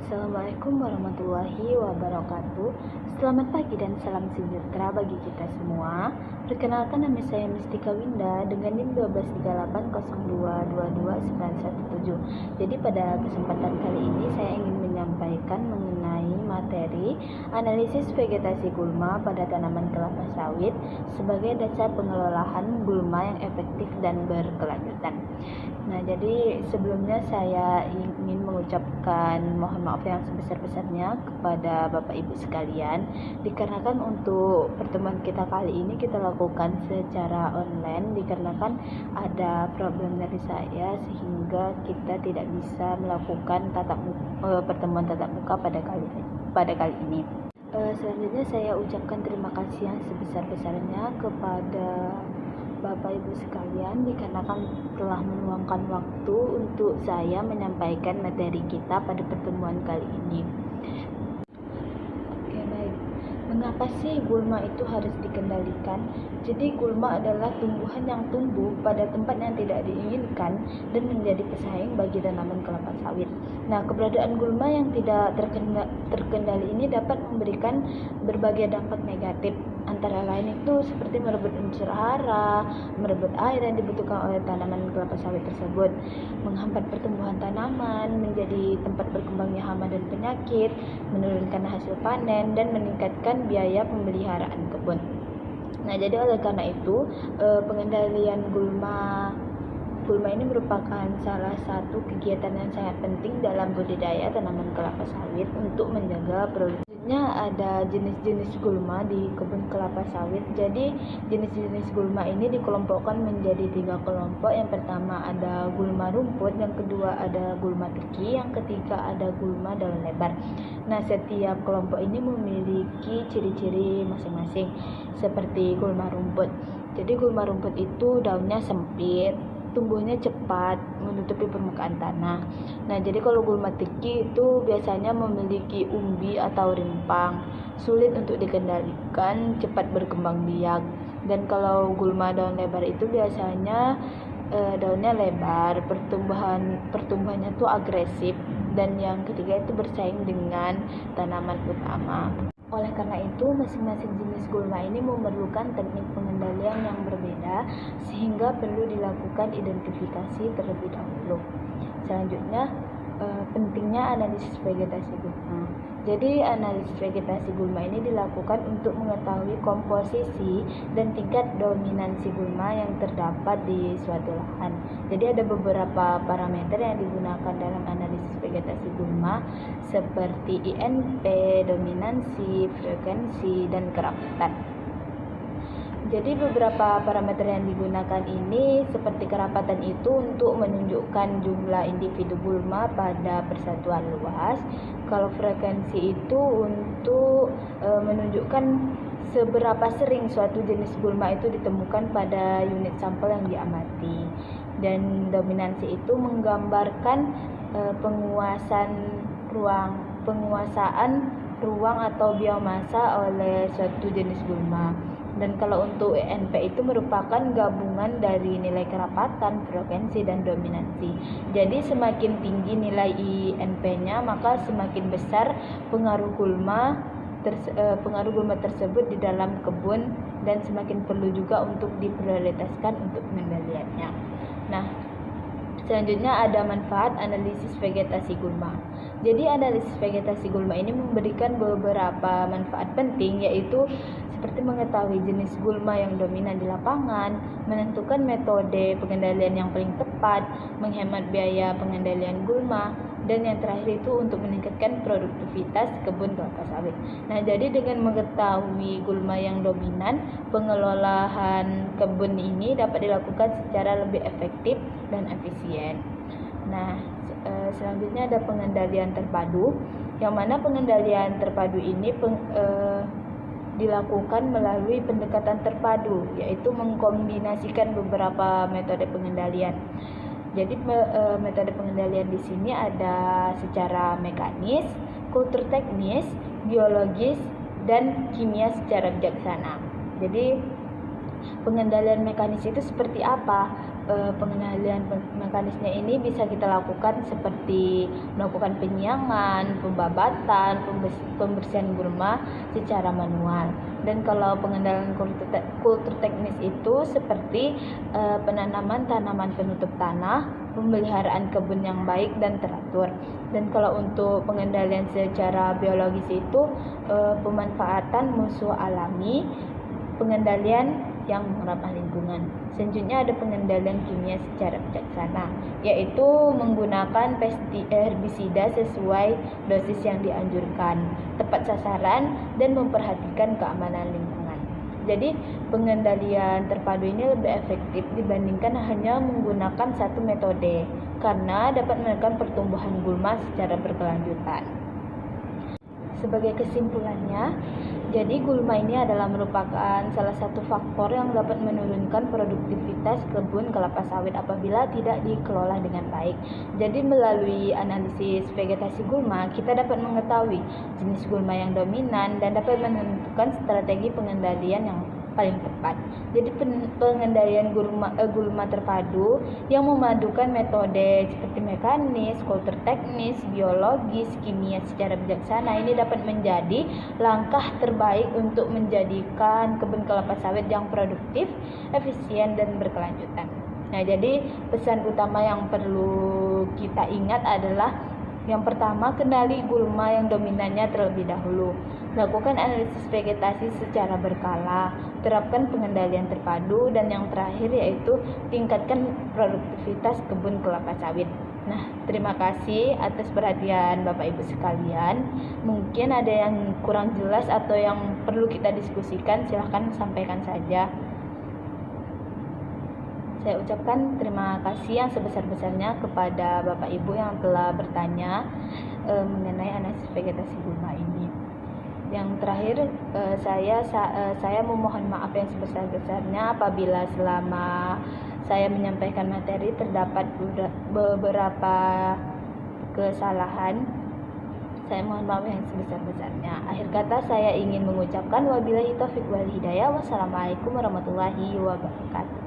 Assalamualaikum warahmatullahi wabarakatuh. Selamat pagi dan salam sejahtera bagi kita semua. Perkenalkan, nama saya Mistika Winda dengan NIM 123802229117. Jadi pada kesempatan kali ini saya ingin menyampaikan mengenai materi analisis vegetasi gulma pada tanaman kelapa sawit sebagai dasar pengelolaan gulma yang efektif dan berkelanjutan. Nah, jadi sebelumnya saya ingin mengucapkan mohon maaf yang sebesar-besarnya kepada Bapak Ibu sekalian, dikarenakan untuk pertemuan kita kali ini kita lakukan secara online dikarenakan ada problem dari saya sehingga kita tidak bisa melakukan pertemuan tatap muka pada kali ini. Selanjutnya saya ucapkan terima kasih yang sebesar-besarnya kepada Bapak Ibu sekalian dikarenakan telah meluangkan waktu untuk saya menyampaikan materi kita pada pertemuan kali ini. Oke, baik. Mengapa sih gulma itu harus dikendalikan? Jadi gulma adalah tumbuhan yang tumbuh pada tempat yang tidak diinginkan dan menjadi pesaing bagi tanaman kelapa sawit. Nah, keberadaan gulma yang tidak terkendali ini dapat memberikan berbagai dampak negatif. Antara lain itu seperti merebut unsur hara, merebut air yang dibutuhkan oleh tanaman kelapa sawit tersebut, menghambat pertumbuhan tanaman, menjadi tempat berkembangnya hama dan penyakit, menurunkan hasil panen, dan meningkatkan biaya pemeliharaan kebun. Nah, jadi oleh karena itu pengendalian gulma ini merupakan salah satu kegiatan yang sangat penting dalam budidaya tanaman kelapa sawit untuk menjaga produksi. Ada jenis-jenis gulma di kebun kelapa sawit. Jadi jenis-jenis gulma ini dikelompokkan menjadi 3 kelompok. Yang pertama ada gulma rumput, yang kedua ada gulma teki, yang ketiga ada gulma daun lebar. Nah, setiap kelompok ini memiliki ciri-ciri masing-masing seperti gulma rumput. Jadi gulma rumput itu daunnya sempit, tumbuhnya cepat, menutupi permukaan tanah. Nah, jadi kalau gulma teki itu biasanya memiliki umbi atau rimpang, sulit untuk dikendalikan, cepat berkembang biak. Dan kalau gulma daun lebar itu biasanya daunnya lebar, pertumbuhannya tuh agresif, dan yang ketiga itu bersaing dengan tanaman utama. Oleh karena itu, masing-masing jenis gulma ini memerlukan teknik pengendalian yang berbeda sehingga perlu dilakukan identifikasi terlebih dahulu. Selanjutnya, pentingnya analisis vegetasi gulma. Jadi analisis vegetasi gulma ini dilakukan untuk mengetahui komposisi dan tingkat dominansi gulma yang terdapat di suatu lahan. Jadi ada beberapa parameter yang digunakan dalam analisis vegetasi gulma seperti INP, dominansi, frekuensi, dan kerapatan. Jadi beberapa parameter yang digunakan ini seperti kerapatan itu untuk menunjukkan jumlah individu gulma pada persatuan luas. Kalau frekuensi itu untuk menunjukkan seberapa sering suatu jenis gulma itu ditemukan pada unit sampel yang diamati. Dan dominansi itu menggambarkan penguasaan ruang atau biomasa oleh suatu jenis gulma. Dan kalau untuk ENP itu merupakan gabungan dari nilai kerapatan, frekuensi, dan dominansi. Jadi semakin tinggi nilai INP-nya, maka semakin besar pengaruh gulma tersebut di dalam kebun, dan semakin perlu juga untuk diprioritaskan untuk pengendaliannya. Nah, selanjutnya ada manfaat analisis vegetasi gulma. Jadi analisis vegetasi gulma ini memberikan beberapa manfaat penting, yaitu seperti mengetahui jenis gulma yang dominan di lapangan, menentukan metode pengendalian yang paling tepat, menghemat biaya pengendalian gulma, dan yang terakhir itu untuk meningkatkan produktivitas kebun kelapa sawit. Nah, jadi dengan mengetahui gulma yang dominan, pengelolaan kebun ini dapat dilakukan secara lebih efektif dan efisien. Nah, selanjutnya ada pengendalian terpadu, yang mana pengendalian terpadu ini dilakukan melalui pendekatan terpadu, yaitu mengkombinasikan beberapa metode pengendalian. Jadi metode pengendalian di sini ada secara mekanis, kultur teknis, biologis, dan kimia secara bijaksana. Jadi pengendalian mekanis itu seperti apa? pengendalian mekanisme ini bisa kita lakukan seperti melakukan penyiangan, pembabatan, pembersihan gulma secara manual. Dan kalau pengendalian kultur teknis itu seperti penanaman tanaman penutup tanah, pemeliharaan kebun yang baik dan teratur. Dan kalau untuk pengendalian secara biologis itu pemanfaatan musuh alami, pengendalian yang ramah lingkungan. Selanjutnya ada pengendalian kimia secara bijaksana, yaitu menggunakan herbisida sesuai dosis yang dianjurkan, tepat sasaran, dan memperhatikan keamanan lingkungan. Jadi pengendalian terpadu ini lebih efektif dibandingkan hanya menggunakan satu metode, karena dapat menekan pertumbuhan gulma secara berkelanjutan. Sebagai kesimpulannya, jadi gulma ini adalah merupakan salah satu faktor yang dapat menurunkan produktivitas kebun kelapa sawit apabila tidak dikelola dengan baik. Jadi melalui analisis vegetasi gulma, kita dapat mengetahui jenis gulma yang dominan dan dapat menentukan strategi pengendalian yang paling tepat. Jadi pengendalian gulma terpadu yang memadukan metode seperti mekanis, kultur teknis, biologis, kimia secara bijaksana ini dapat menjadi langkah terbaik untuk menjadikan kebun kelapa sawit yang produktif, efisien, dan berkelanjutan. Nah, jadi pesan utama yang perlu kita ingat adalah yang pertama, kenali gulma yang dominannya terlebih dahulu. Lakukan analisis vegetasi secara berkala, terapkan pengendalian terpadu, dan yang terakhir yaitu tingkatkan produktivitas kebun kelapa sawit. Nah, terima kasih atas perhatian Bapak Ibu sekalian. Mungkin ada yang kurang jelas atau yang perlu kita diskusikan, silahkan sampaikan saja. Saya ucapkan terima kasih yang sebesar-besarnya kepada Bapak Ibu yang telah bertanya mengenai analisis vegetasi gulma ini. Yang terakhir, saya memohon maaf yang sebesar-besarnya apabila selama saya menyampaikan materi terdapat beberapa kesalahan. Saya mohon maaf yang sebesar-besarnya. Akhir kata saya ingin mengucapkan wabillahi taufiq wal hidayah. Wassalamualaikum warahmatullahi wabarakatuh.